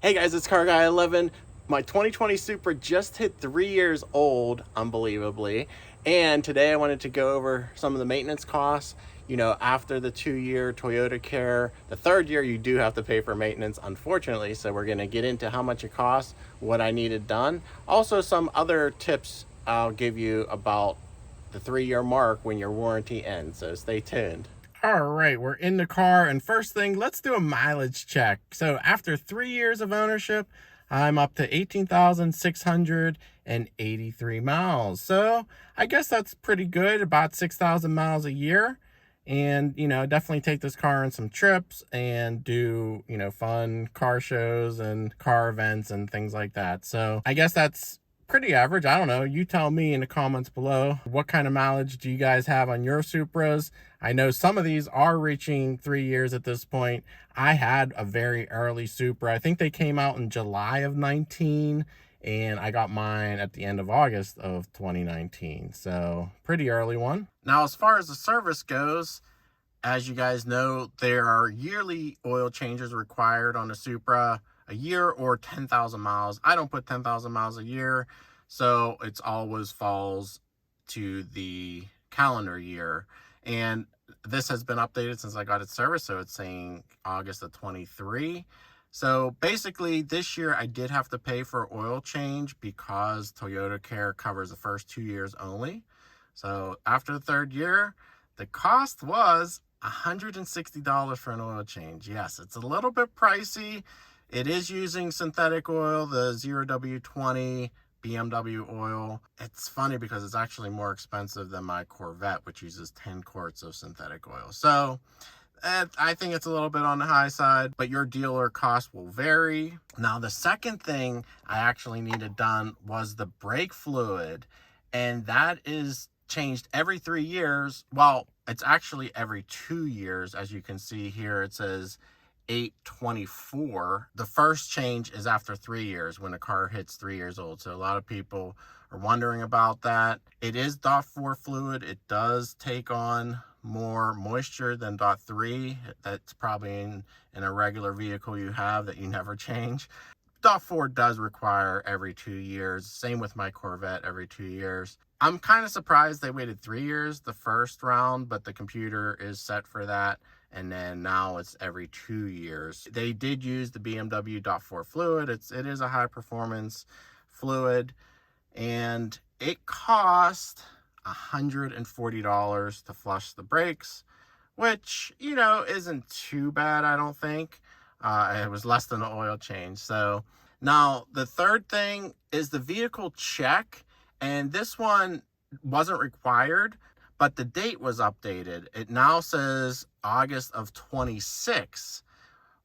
Hey guys, it's Car Guy 11. My 2020 Supra just hit 3 years old, unbelievably. And today I wanted to go over some of the maintenance costs. You know, after the 2-year Toyota Care, the 3rd year you do have to pay for maintenance, unfortunately. So we're going to get into how much it costs, what I needed done. Also, some other tips I'll give you about the 3-year mark when your warranty ends. So stay tuned. All right, we're in the car, and first thing, let's do a mileage check. So after 3 years of ownership, I'm up to 18,683 miles. So I guess that's pretty good, about 6,000 miles a year. And, you know, definitely take this car on some trips and do, you know, fun car shows and car events and things like that. So I guess that's pretty average. I don't know. You tell me in the comments below. What kind of mileage do you guys have on your Supras? I know some of these are reaching 3 years at this point. I had a very early Supra. I think they came out in July of 19, and I got mine at the end of August of 2019. So pretty early one. Now, as far as the service goes, as you guys know, there are yearly oil changes required on the Supra, a year or 10,000 miles. I don't put 10,000 miles a year, so it's always falls to the calendar year. And this has been updated since I got it serviced, so it's saying August of 23. So basically this year I did have to pay for oil change because Toyota Care covers the first 2 years only. So after the 3rd year, the cost was $160 for an oil change. Yes, it's a little bit pricey. It is using synthetic oil, the 0W20 BMW oil. It's funny because it's actually more expensive than my Corvette, which uses 10 quarts of synthetic oil. So I think it's a little bit on the high side, but your dealer cost will vary. Now, the second thing I actually needed done was the brake fluid, and that is changed every 3 years. Well, it's actually every 2 years. As you can see here, it says 8/24. The first change is after 3 years when a car hits 3 years old. So a lot of people are wondering about that. It is DOT4 fluid. It does take on more moisture than DOT3. That's probably in a regular vehicle you have that you never change. DOT4 does require every 2 years. Same with my Corvette, every 2 years. I'm kind of surprised they waited 3 years the first round, but the computer is set for that. And then now it's every 2 years. They did use the BMW DOT4 fluid. It is a high performance fluid, and it cost $140 to flush the brakes, which, you know, isn't too bad, I don't think. It was less than an oil change. So now the third thing is the vehicle check, and this one wasn't required, but the date was updated. It now says August of 26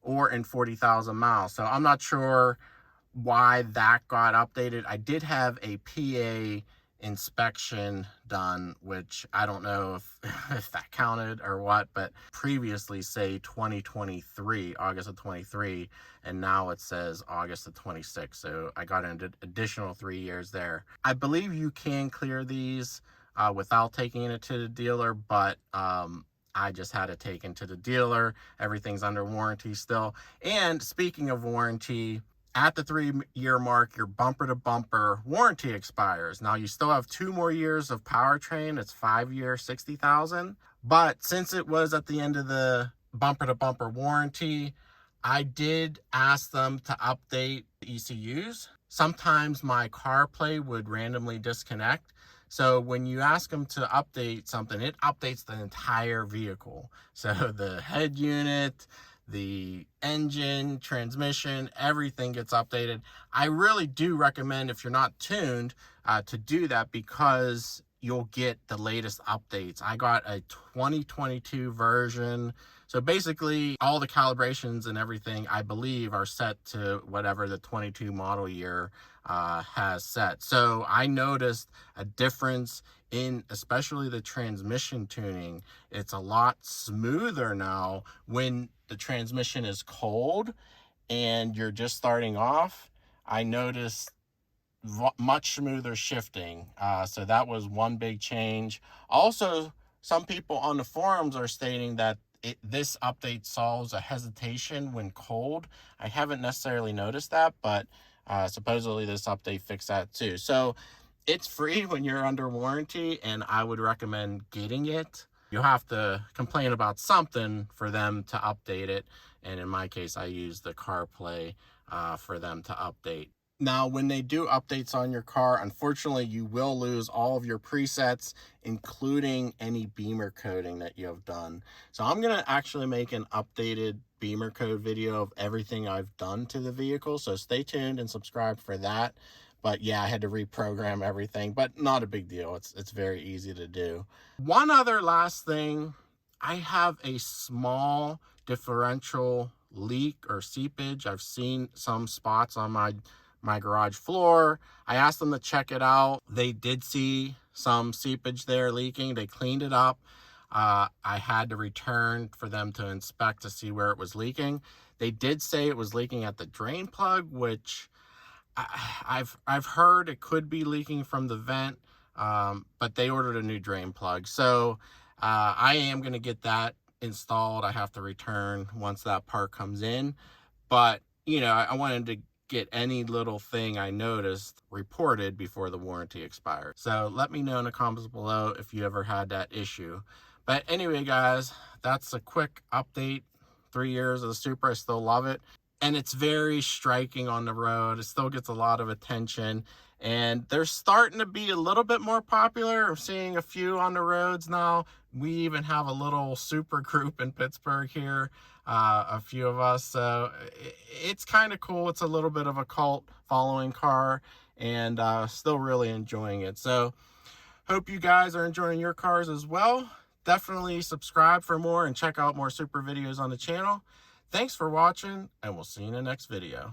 or in 40,000 miles. So I'm not sure why that got updated. I did have a PA inspection done, which I don't know if that counted or what, but previously say 2023, August of 23, and now it says August of 26. So I got an additional 3 years there. I believe you can clear these without taking it to the dealer, but I just had it taken to the dealer. Everything's under warranty still. And speaking of warranty, at the 3-year mark, your bumper-to-bumper warranty expires. Now, you still have 2 more years of powertrain. It's 5-year, 60,000. But since it was at the end of the bumper-to-bumper warranty, I did ask them to update the ECUs. Sometimes my CarPlay would randomly disconnect. So when you ask them to update something, it updates the entire vehicle. So the head unit, the engine, transmission, everything gets updated. I really do recommend, if you're not tuned, to do that because you'll get the latest updates. I got a 2022 version. So basically all the calibrations and everything, I believe, are set to whatever the 22 model year has set. So I noticed a difference in especially the transmission tuning. It's a lot smoother now when the transmission is cold and you're just starting off. I noticed much smoother shifting. So that was one big change. Also, some people on the forums are stating that this update solves a hesitation when cold. I haven't necessarily noticed that, but supposedly this update fixed that too. So it's free when you're under warranty, and I would recommend getting it. You'll have to complain about something for them to update it. And in my case, I use the CarPlay for them to update. Now, when they do updates on your car, unfortunately, you will lose all of your presets, including any beamer coding that you have done. So I'm going to actually make an updated beamer code video of everything I've done to the vehicle. So stay tuned and subscribe for that. But yeah, I had to reprogram everything, but not a big deal. It's very easy to do. One other last thing, I have a small differential leak or seepage. I've seen some spots on my garage floor. I asked them to check it out. They did see some seepage there leaking. They cleaned it up. I had to return for them to inspect to see where it was leaking. They did say it was leaking at the drain plug, which I've heard it could be leaking from the vent, but they ordered a new drain plug. So I am going to get that installed. I have to return once that part comes in. But, you know, I wanted to get any little thing I noticed reported before the warranty expired. So let me know in the comments below if you ever had that issue. But anyway, guys, that's a quick update. 3 years of the Supra, I still love it. And it's very striking on the road. It still gets a lot of attention. And they're starting to be a little bit more popular. I'm seeing a few on the roads now. We even have a little Supra group in Pittsburgh here, a few of us. So it's kind of cool. It's a little bit of a cult following car, and still really enjoying it. So hope you guys are enjoying your cars as well. Definitely subscribe for more and check out more Supra videos on the channel. Thanks for watching, and we'll see you in the next video.